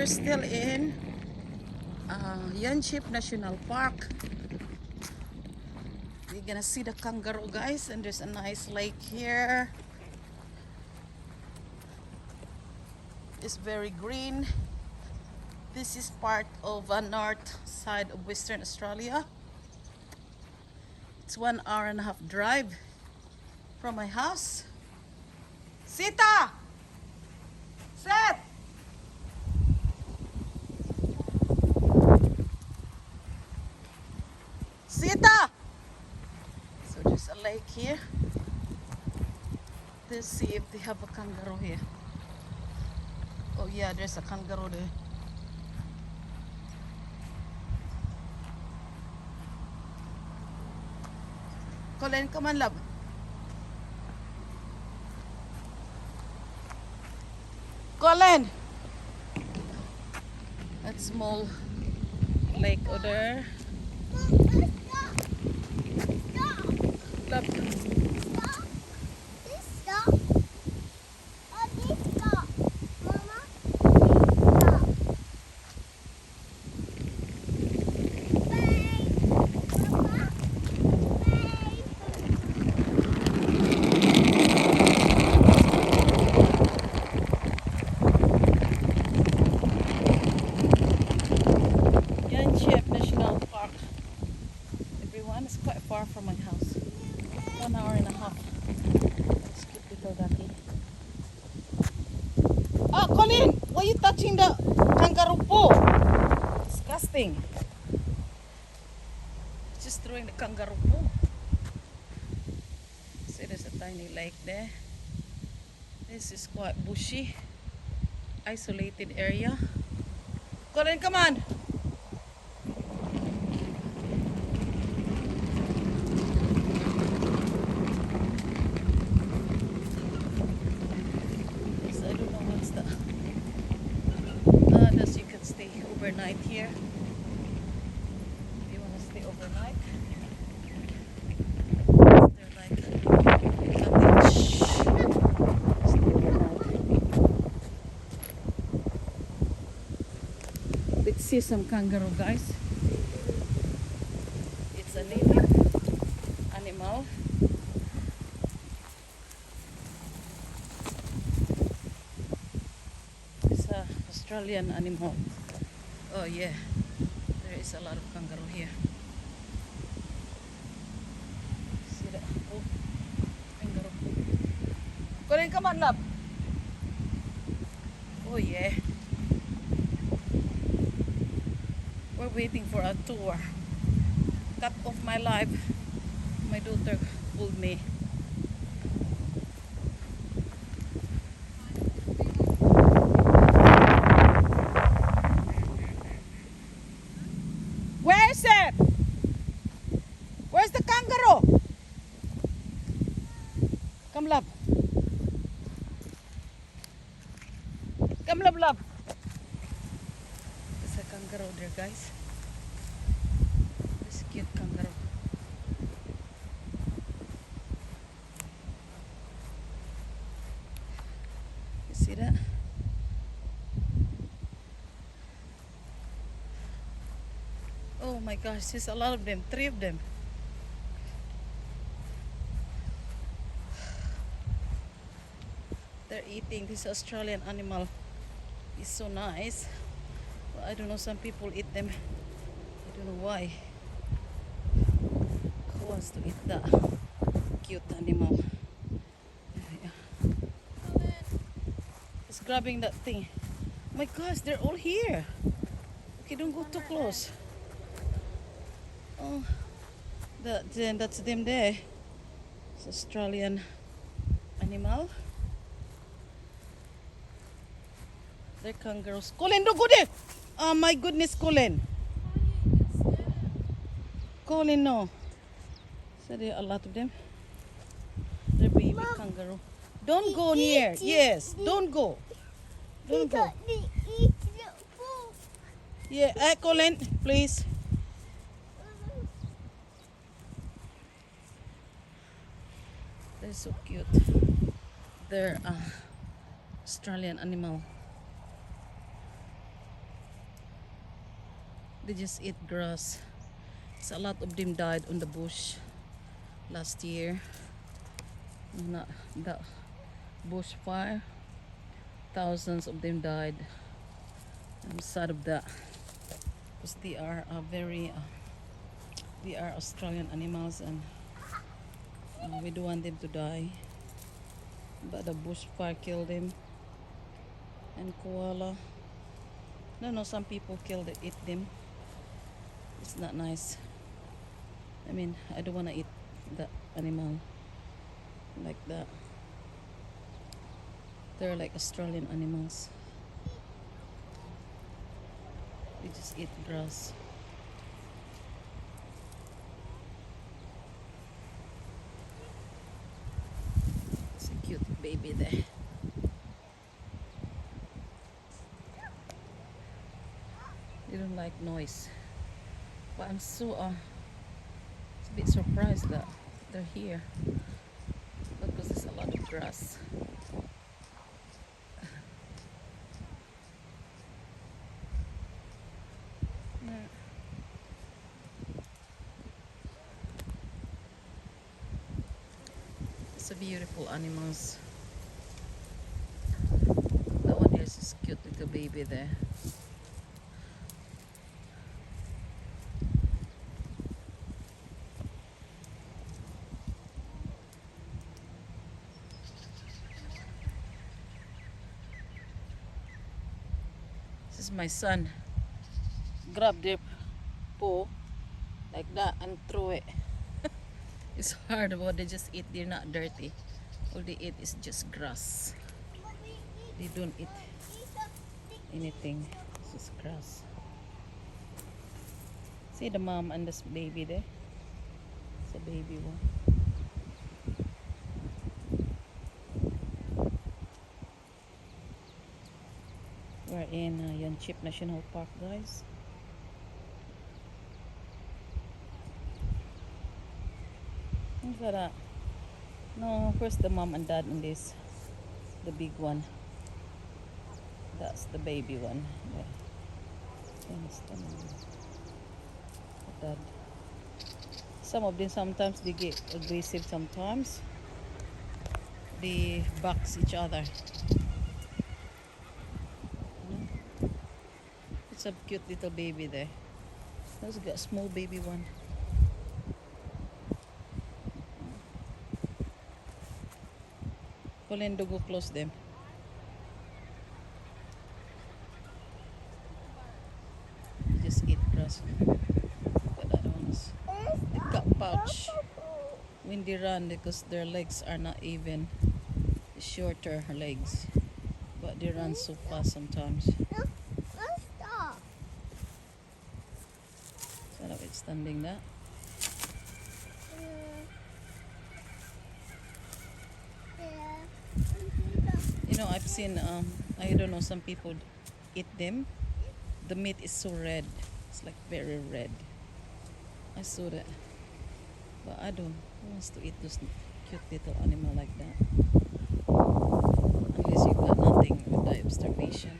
we're still in Yanchep National Park. You're gonna see the kangaroo, guys, and there's a nice lake here. It's very green. This is part of a north side of Western Australia. It's 1.5 hour drive from my house. Sita! Seth! Sita! So there's a lake here. Let's see if they have a kangaroo here. Oh yeah, there's a kangaroo there. Colin, come on, love. Colin! That small lake over there. Love. Yanchep National Park. Everyone, is quite far from my house. 1.5 hours. Let's keep little ducky. Oh, Colin! Why are you touching the kangaroo poo? Disgusting. Just throwing the kangaroo poo. See, there's a tiny lake there. This is quite bushy, isolated area. Colin, come on! So I don't know what's the... Thus you can stay overnight here. If you want to stay overnight. They're like cottage. Stay overnight. Let's see some kangaroo, guys. It's a native animal. It's an Australian animal. Oh yeah, there is a lot of kangaroo here. See that? Oh, kangaroo. Colin, come on, love. Oh yeah. We're waiting for a tour. Cut off my life. My daughter pulled me. Where's it? Where's the kangaroo? Come, love. Come, love, love. There's a kangaroo there, guys. This cute kangaroo. You see that? Oh my gosh, there's a lot of them, 3 of them. They're eating this Australian animal. It's so nice. Well, I don't know, some people eat them. I don't know why. Who wants to eat that cute animal? Yeah. It's grabbing that thing. Oh my gosh, they're all here. Okay, don't go too close. Oh, that's them there. It's Australian animal. They're kangaroos. Colin, don't go there! Oh my goodness, Colin. Colin, no. So there are a lot of them. They're baby Mom, kangaroo. Don't go near. Yes, don't go. Don't go. Yeah, Colin, please. They're so cute. They're Australian animal. They just eat grass. So a lot of them died on the bush last year. Not the bushfire. Thousands of them died. I'm sad of that because they are they are Australian animals, and we don't want them to die. But the bushfire killed them. And koala. No, some people kill it, eat them. It's not nice. I mean, I don't want to eat the animal like that. They're like Australian animals. They just eat grass. It's a cute baby there. They don't like noise. But I'm so it's a bit surprised that they're here because there's a lot of grass. Yeah. It's a beautiful animals. That one here is a cute little baby there. This is my son. Grab their paw like that and throw it. It's hard, but they just eat. They're not dirty. All they eat is just grass. They don't eat anything. It's just grass. See the mom and this baby there? It's a baby one. We're in Yanchep National Park, guys. What's that? No, first the mom and dad in this. The big one. That's the baby one. Yeah. That's the dad. Some of them sometimes they get aggressive. Sometimes they box each other. It's a cute little baby there. There's a small baby one. Colin, go close them. They just eat grass. But other ones, they got pouch when they run because their legs are not even, shorter legs, but they run so fast sometimes. Notwithstanding that, you know, I've seen I don't know, some people eat them. The meat is so red. It's like very red. I saw that, but I don't. Who wants to eat those cute little animal like that? Unless you got nothing with the starvation,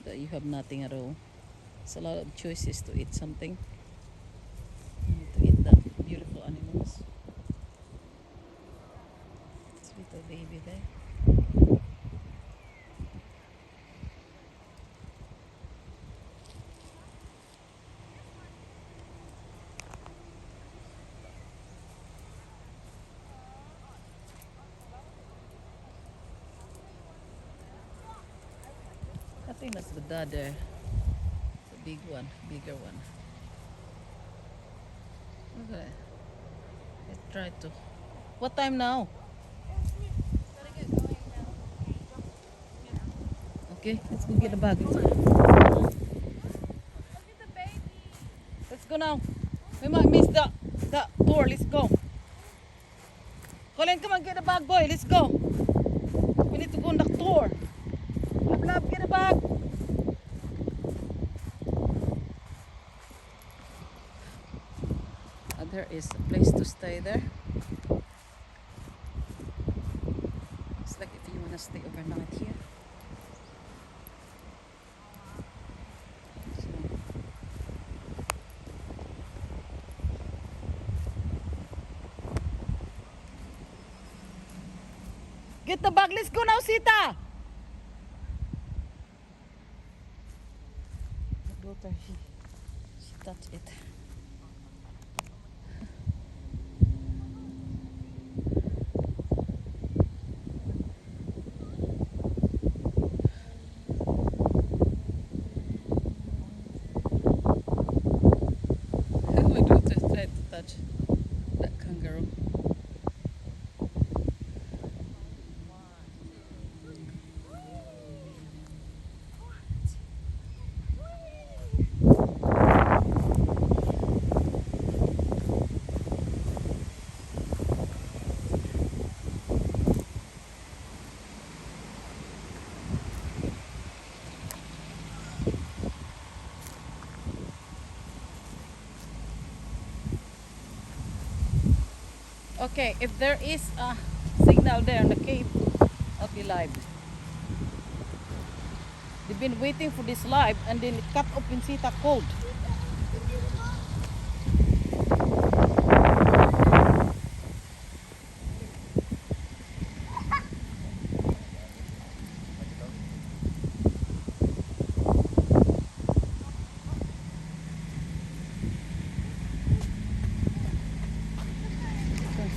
that you have nothing at all. It's a lot of choices to eat something. To eat the beautiful animals. It's little baby there. I think that's the dad there. The big one, bigger one. Look at it. Let's try to. What time now? Okay, let's go get the bag. Let's go now. We might miss the tour. Let's go. Colin, come on, get the bag, boy. Let's go. We need to go on the tour. Love, get the bag. There is a place to stay there. It's like if you want to stay overnight here. So, Get the bag. Let's go now, Sita. My daughter, she touched it. My daughter tried to touch that kangaroo. Okay, if there is a signal there on the cave, I'll be live. They've been waiting for this live and then it cut off in Sita cold.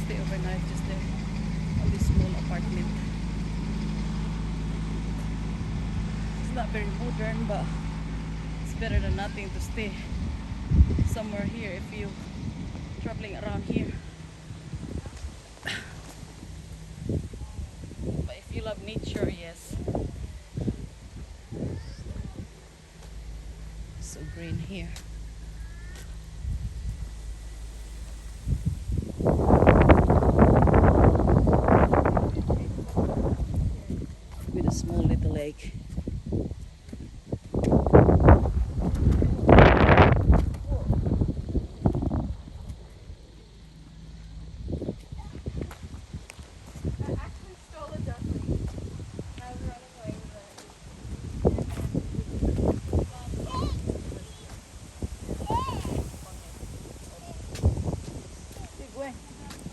Stay overnight just there on this small apartment. It's not very modern, but it's better than nothing to stay somewhere here if you're traveling around here. But if you love nature, yes. So green here. With a small little lake. I actually stole a duckling. I was running away with it.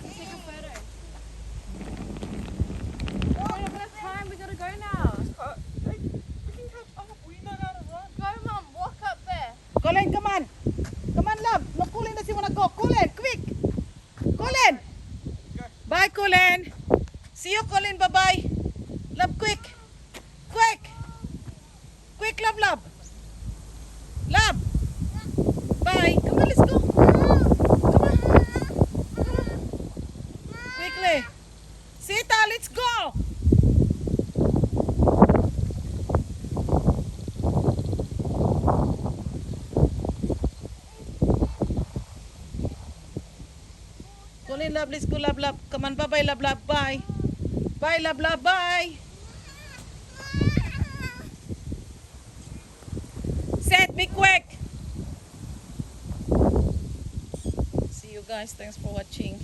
Let's take a photo. Oh, we don't have time. We gotta go now. Go, Mum. Walk up there. Colin, come on! Come on, love! No, Colin doesn't want to go. Colin, quick! Colin! Bye, Colin! See you, Colin. Bye-bye. Love, quick! Quick! Quick, love, love! Love! Bye! Come on, let's go! Come on! Quickly! Sita, let's go! Colin, love, let's go, love, love. Come on, bye-bye, love, love, bye. Bye, love, love, bye. Set, be quick. See you guys. Thanks for watching.